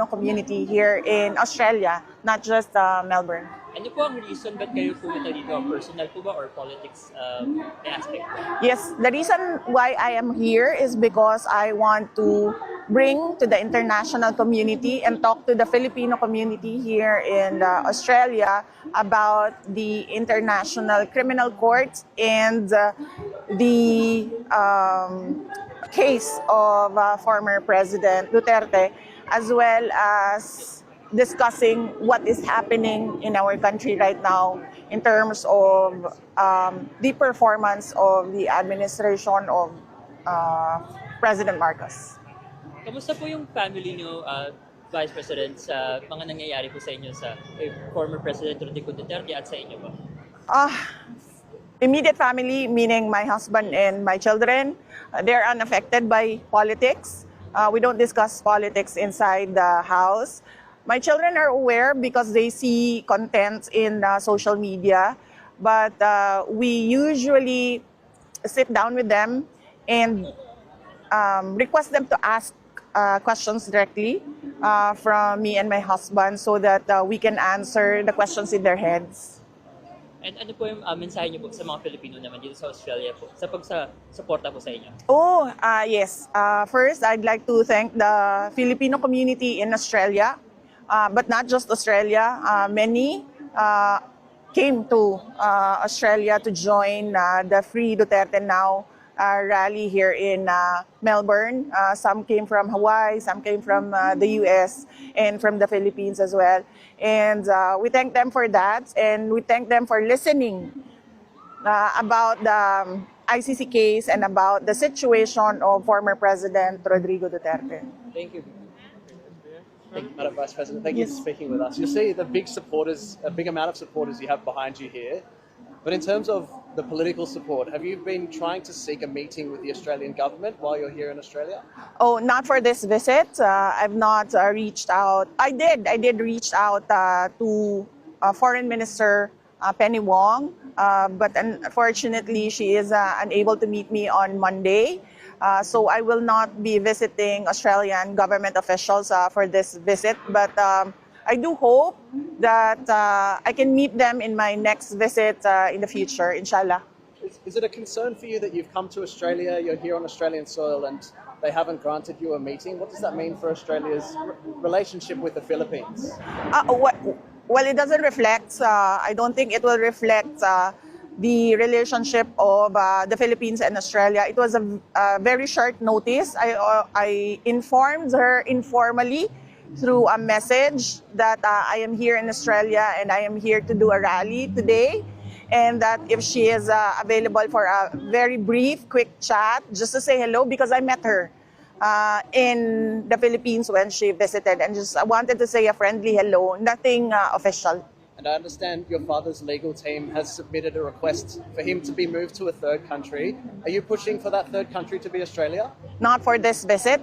community here in Australia, not just Melbourne. Ano po ang reason ba't kayo pumunta dito? Personal po ba or politics aspect? Yes, the reason why I am here is because I want to bring to the international community and talk to the Filipino community here in Australia about the International Criminal Court and the case of former President Duterte, as well as discussing what is happening in our country right now in terms of the performance of the administration of President Marcos. Kamusta po yung family niyo, Vice President, sa mga nangyayari po sa inyo sa former President Rodrigo Duterte at sa inyo ba? Immediate family, meaning my husband and my children, they're unaffected by politics. We don't discuss politics inside the house. My children are aware because they see content in social media, but we usually sit down with them and request them to ask questions directly from me and my husband so that we can answer the questions in their heads. And ano po yung mensahe niyo po sa mga Pilipino naman dito sa Australia po sa pagsuporta po sa inyo? Yes. First, I'd like to thank the Filipino community in Australia, but not just Australia. Many came to Australia to join the Free Duterte Now rally here in Melbourne. Some came from Hawaii, some came from the US, and from the Philippines as well. And we thank them for that, and we thank them for listening about the ICC case and about the situation of former President Rodrigo Duterte. Thank you. Thank you, Madam Vice President. Thank you for speaking with us. You see the big supporters, a big amount of supporters you have behind you here. But in terms of the political support, have you been trying to seek a meeting with the Australian government while you're here in Australia? Not for this visit. I've not reached out. I did reach out to Foreign Minister Penny Wong, but unfortunately she is unable to meet me on Monday. So I will not be visiting Australian government officials for this visit, but I do hope that I can meet them in my next visit in the future, inshallah. Is it a concern for you that you've come to Australia, you're here on Australian soil, and they haven't granted you a meeting? What does that mean for Australia's relationship with the Philippines? Well, it doesn't reflect, I don't think it will reflect the relationship of the Philippines and Australia. It was a very short notice. I informed her informally through a message that I am here in Australia and I am here to do a rally today, and that if she is available for a very brief, quick chat, just to say hello, because I met her in the Philippines when she visited, and just I wanted to say a friendly hello, nothing official. And I understand your father's legal team has submitted a request for him to be moved to a third country. Are you pushing for that third country to be Australia? Not for this visit.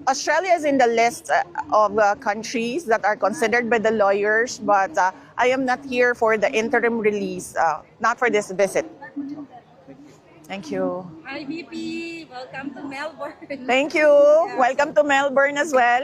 Australia is in the list of countries that are considered by the lawyers, but I am not here for the interim release, not for this visit. Thank you. Hi, VP. Welcome to Melbourne. Thank you. Welcome to Melbourne as well.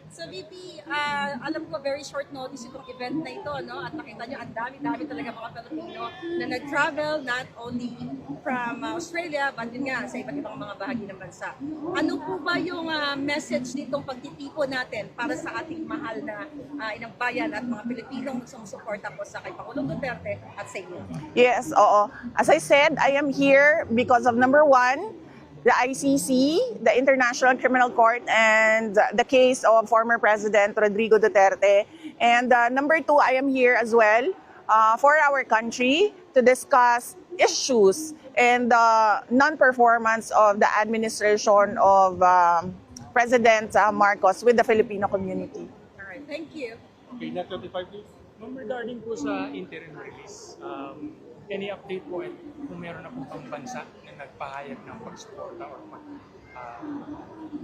So, VP, alam ko very short notice itong event na ito, no? At nakita nyo, ang dami-dami talaga mga Pilipino na nag-travel not only from Australia, but yun nga, sa iba't ibang mga bahagi ng bansa. Ano po ba yung message nitong pagtitipon natin para sa ating mahal na inang bayan at mga Pilipinong sumusuporta po sa kay Pangulong Duterte at sa inyo? Yes, oo. As I said, I am here because of number one, the ICC, the International Criminal Court, and the case of former President Rodrigo Duterte. And number two, I am here as well for our country to discuss issues and the non-performance of the administration of President Marcos with the Filipino community. All right, thank you. Okay, na 25 days. Ma'am, regarding po sa interim release, any update po kung meron na po pang bansa na nagpahayag ng pagsuporta or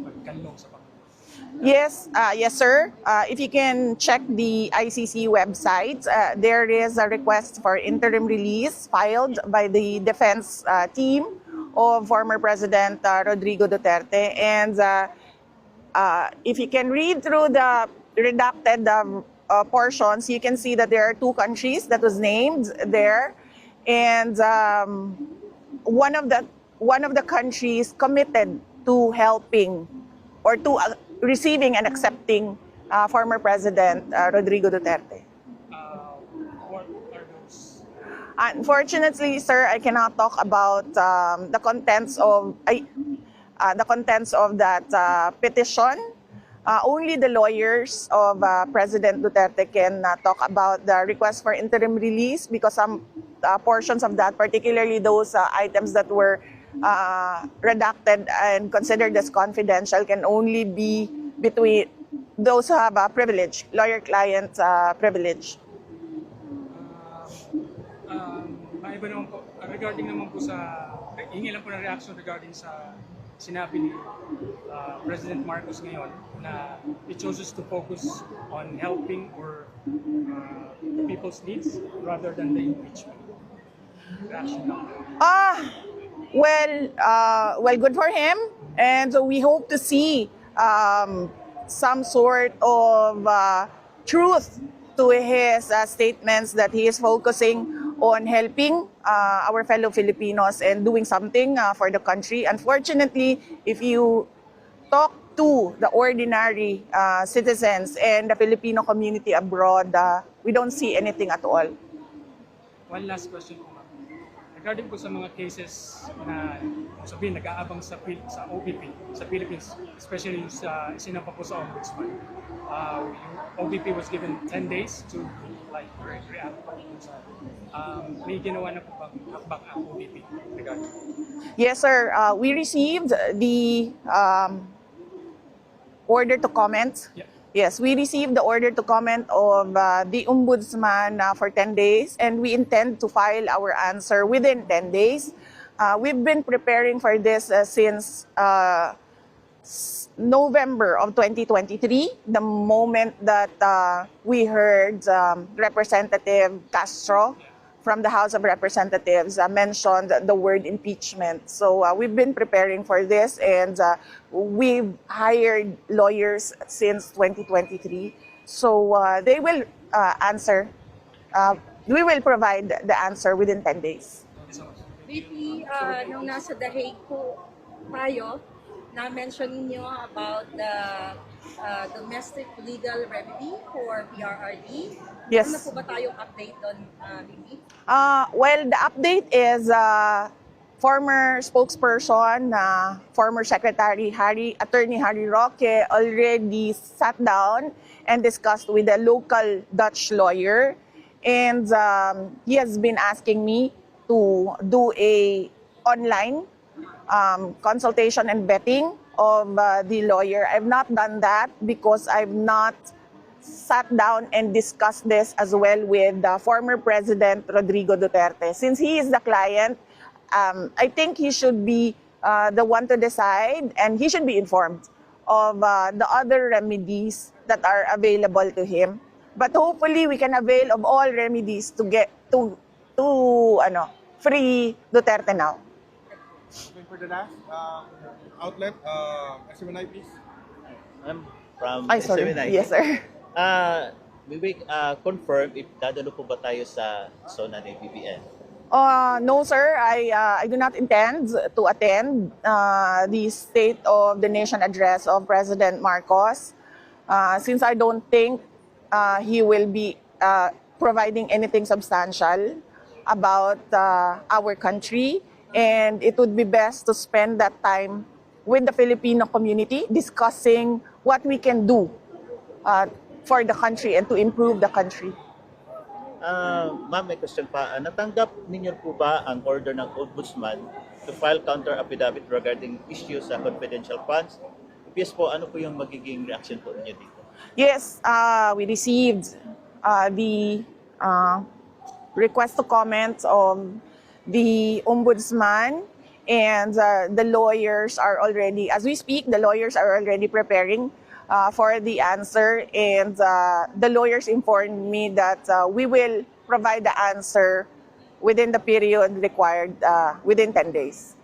magkanlong sa Panginoon? Yes, yes, sir. If you can check the ICC website, there is a request for interim release filed by the defense team of former President Rodrigo Duterte. And if you can read through the redacted portions, you can see that there are two countries that was named there, and one of the countries committed to helping or to receiving and accepting former President Rodrigo Duterte. What are those? Unfortunately, sir, I cannot talk about the contents of that petition. Only the lawyers of President Duterte can talk about the request for interim release, because some portions of that, particularly those items that were redacted and considered as confidential, can only be between those who have a privilege, lawyer-client privilege. Maiba naman po, regarding naman po sa, hingi lang po ng reaction regarding sa sinabi ni President Marcos ngayon na he chooses to focus on helping or people's needs rather than the impeachment. Reaction lang. Well, good for him, and so we hope to see some sort of truth to his statements that he is focusing on helping our fellow Filipinos and doing something for the country. Unfortunately, if you talk to the ordinary citizens and the Filipino community abroad, we don't see anything at all. One last question po, ma'am. Regarding po sa mga cases na sabihin nag-aabang sa OVP sa Philippines, especially yung sa sinampa po sa Ombudsman, yung OVP was given 10 days to like react po sa may ginawa na po bang hakbang ang OVP regarding? Yes, sir. We received the order to comment. Yeah. Yes, we received the order to comment of the Ombudsman for 10 days, and we intend to file our answer within 10 days. We've been preparing for this since November of 2023, the moment that we heard Representative Castro from the House of Representatives mentioned the word impeachment. So we've been preparing for this, and we've hired lawyers since 2023. So they will answer. We will provide the answer within 10 days. VP, nung nasa The Hague po tayo, na-mention niyo about the domestic legal remedy for PRRD. Yes. Ano po ba tayong update doon, VP? Well, the update is former spokesperson, former Secretary Attorney Harry Roque already sat down and discussed with a local Dutch lawyer, and he has been asking me to do a online consultation and vetting of the lawyer. I've not done that because I've not sat down and discussed this as well with former President Rodrigo Duterte. Since he is the client, I think he should be the one to decide, and he should be informed of the other remedies that are available to him. But hopefully, we can avail of all remedies to get to free Duterte now. For the last outlet, SMNI, please. I'm from Ay, sorry. SMNI. Yes, sir. We confirm if dadalo po ba tayo sa zona ni BBM? No, sir. I do not intend to attend the State of the Nation address of President Marcos, since I don't think he will be providing anything substantial about our country, and it would be best to spend that time with the Filipino community discussing what we can do for the country and to improve the country. Ma'am, may question pa. Natanggap ninyo po ba ang order ng Ombudsman to file counter-affidavit regarding issues sa confidential funds? If yes po, ano po yung magiging reaction po ninyo dito? Yes, we received the request to comment of the Ombudsman, and the lawyers are already, as we speak, the lawyers are already preparing for the answer, and the lawyers informed me that we will provide the answer within the period required, within 10 days.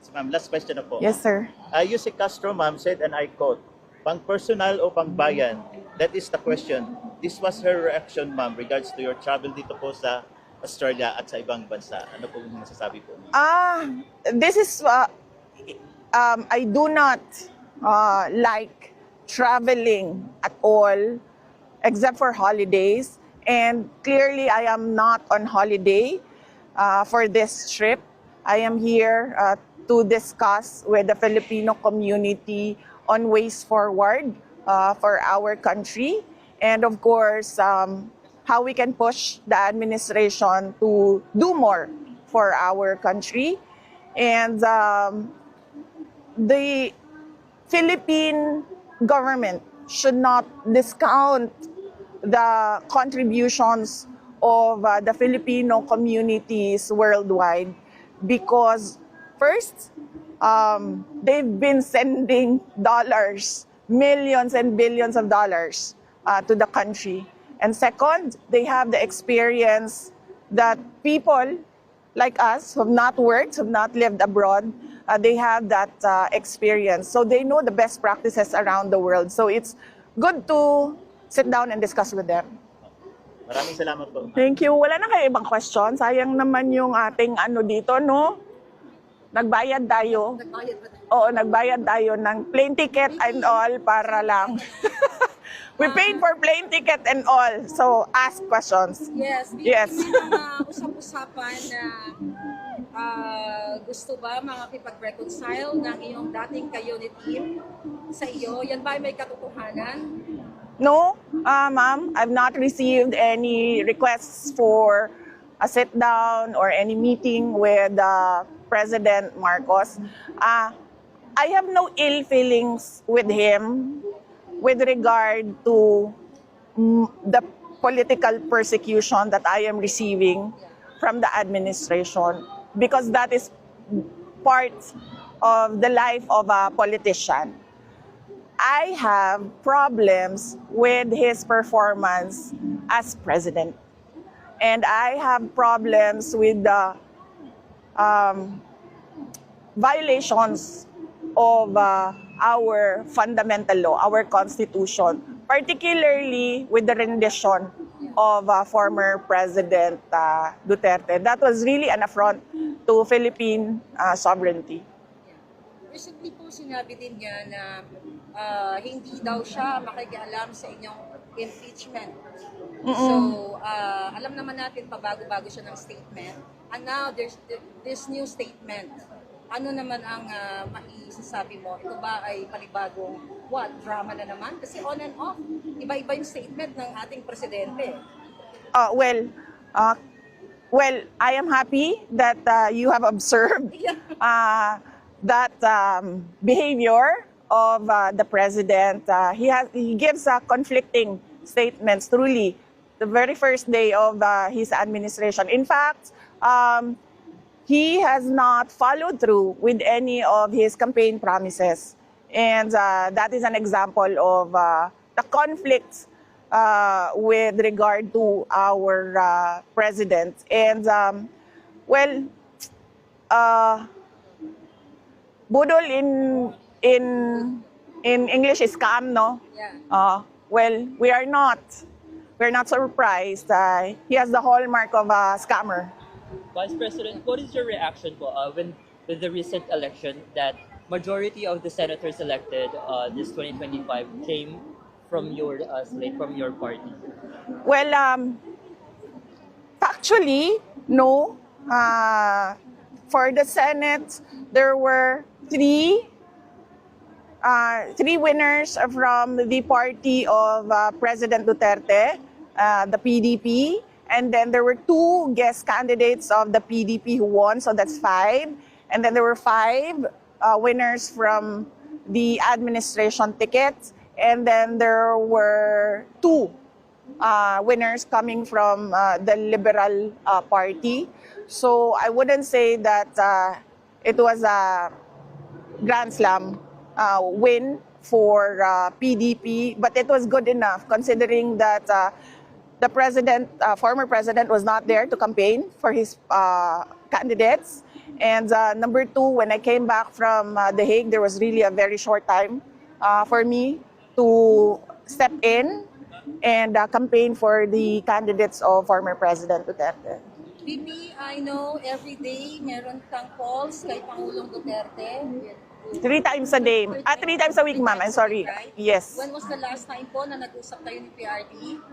So ma'am, last question na po. Yes, sir. Yusek Castro, ma'am, said, and I quote, pang personal o pang bayan? That is the question. This was her reaction, ma'am, regards to your travel dito po sa Australia at sa ibang bansa. Ano po yung masasabi po? This is, I do not like traveling at all, except for holidays. And clearly, I am not on holiday for this trip. I am here to discuss with the Filipino community on ways forward for our country. And of course, how we can push the administration to do more for our country. And the Philippine government should not discount the contributions of the Filipino communities worldwide because first, they've been sending dollars, millions and billions of dollars to the country. And second, they have the experience that people like us who have not worked, who have not lived abroad, they have that experience. So they know the best practices around the world. So it's good to sit down and discuss with them. Maraming salamat po. Thank you. Wala na kayo ibang question? Sayang naman yung ating ano dito, no? Nagbayad tayo. Nagbayad ba? Oo, nagbayad tayo ng plane ticket and all para lang. We paid for plane ticket and all. So, ask questions. Yes. Yes. May mga usap-usapan na gusto ba makakipag-reconcile ng iyong dating ka-unit team sa iyo? Yan ba ay may katotohanan? No, ma'am, I've not received any requests for a sit down or any meeting with President Marcos. I have no ill feelings with him with regard to the political persecution that I am receiving from the administration because that is part of the life of a politician. I have problems with his performance as president. And I have problems with the violations of our fundamental law, our constitution, particularly with the rendition of former President Duterte. That was really an affront to Philippine sovereignty. Recently po sinabi din niya na hindi daw siya makikialam sa inyong impeachment. So, alam naman natin pabago-bago siya ng statement. And now, there's this new statement. Ano naman ang maisasabi mo? Ito ba ay panibagong drama na naman? Kasi on and off, iba-iba yung statement ng ating presidente. Well, I am happy that you have observed that behavior of the president. He gives conflicting statements truly the very first day of his administration. In fact, he has not followed through with any of his campaign promises. And that is an example of the conflict with regard to our president. And budol in English is scam, no? Yeah. Well, we're not surprised. He has the hallmark of a scammer. Vice President, what is your reaction po with the recent election that majority of the senators elected this 2025 came from your slate, from your party? Well, factually, no. For the Senate, there were three winners from the party of President Duterte, the PDP. And then there were two guest candidates of the PDP who won, so that's 5. And then there were 5 winners from the administration tickets. And then there were 2 winners coming from the Liberal Party. So I wouldn't say that it was a grand slam win for PDP, but it was good enough considering that the president, former president, was not there to campaign for his candidates. And number 2, when I came back from The Hague, there was really a very short time for me to step in and campaign for the candidates of former President Duterte. VP, I know every day meron kang calls kay Pangulong Duterte. 3 times a day. 3 times a week, ma'am. I'm sorry. Right? Yes. When was the last time po na nag-usap tayo ni PRD?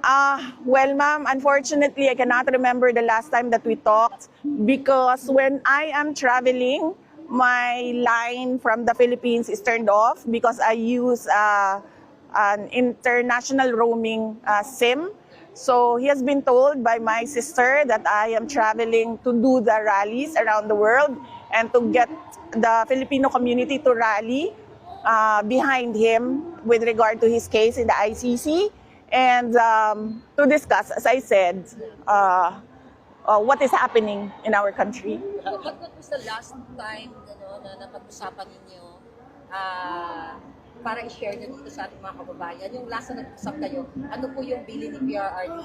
Well, ma'am, unfortunately, I cannot remember the last time that we talked because when I am traveling, my line from the Philippines is turned off because I use an international roaming SIM. So he has been told by my sister that I am traveling to do the rallies around the world and to get the Filipino community to rally behind him with regard to his case in the ICC and to discuss, as I said, what is happening in our country. What was the last time na napag-usapan ninyo para i-share nyo dito sa ating mga kababayan? Yung last na nag-usap kayo, ano po yung bilin ni PRRD?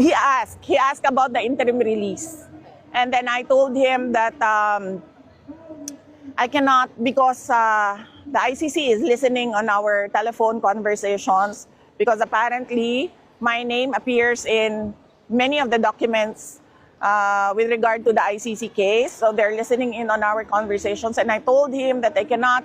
He asked about the interim release. And then I told him that I cannot, because the ICC is listening on our telephone conversations, because apparently my name appears in many of the documents with regard to the ICC case. So they're listening in on our conversations. And I told him that I cannot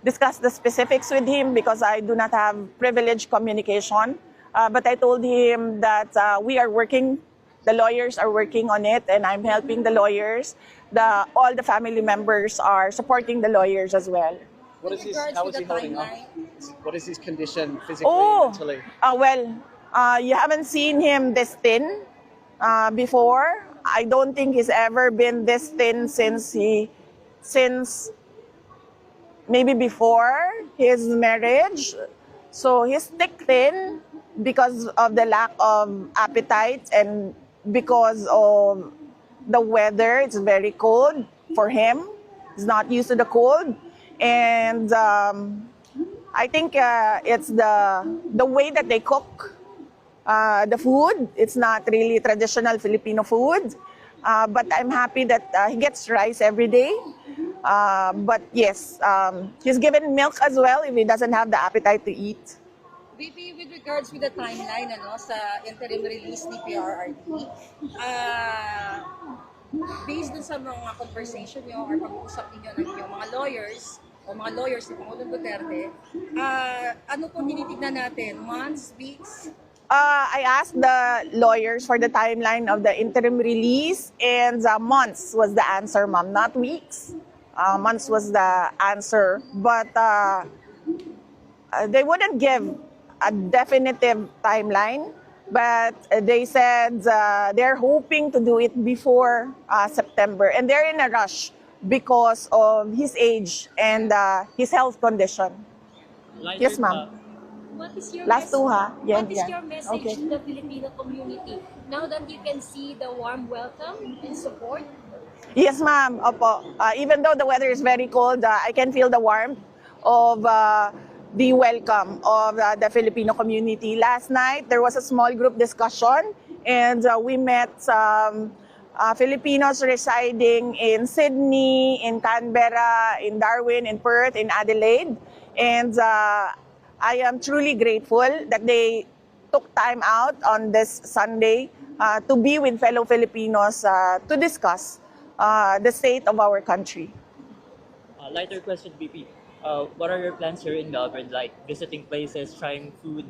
discuss the specifics with him because I do not have privileged communication. But I told him that we are working, the lawyers are working on it, and I'm helping the lawyers. All the family members are supporting the lawyers as well. What is his, regards how to is he the holding up? timeline? What is his condition physically and mentally? You haven't seen him this thin before. I don't think he's ever been this thin since maybe before his marriage. So he's thick thin because of the lack of appetite and because of the weather. It's very cold for him. He's not used to the cold. And I think it's the way that they cook the food. It's not really traditional Filipino food. But I'm happy that he gets rice every day. But yes, he's given milk as well if he doesn't have the appetite to eat. VP, with regards with the timeline sa interim release ni PRRD, based dun sa mga conversation nyo or pag-uusap ninyo ng inyong mga lawyers o mga lawyers ni Pangulong Duterte, ano pong tinitignan natin? Months, weeks? I asked the lawyers for the timeline of the interim release, and months was the answer, ma'am, not weeks. Months was the answer, but they wouldn't give a definitive timeline, but they said they're hoping to do it before September, and they're in a rush because of his age and his health condition. Yes, ma'am. What is your Last two, ha? Yan, What is yan. your message Okay. to the Filipino community now that you can see the warm welcome and support? Yes, ma'am. Opo. Even though the weather is very cold, I can feel the warmth of the welcome of the Filipino community. Last night, there was a small group discussion, and we met Filipinos residing in Sydney, in Canberra, in Darwin, in Perth, in Adelaide. And I am truly grateful that they took time out on this Sunday to be with fellow Filipinos to discuss the state of our country. Lighter question, VP. What are your plans here in Melbourne, like visiting places, trying food?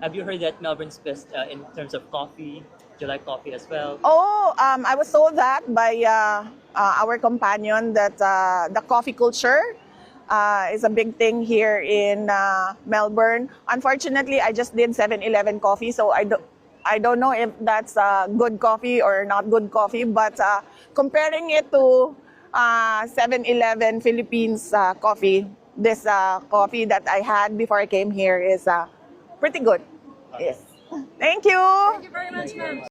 Have you heard that Melbourne's best in terms of coffee? Do you like coffee as well? I was told that by our companion that the coffee culture is a big thing here in Melbourne. Unfortunately, I just did 7-Eleven coffee, so I don't know if that's good coffee or not good coffee, but comparing it to 7-Eleven Philippines coffee, this coffee that I had before I came here is pretty good. Yes. Thank you. Thank you very much, ma'am.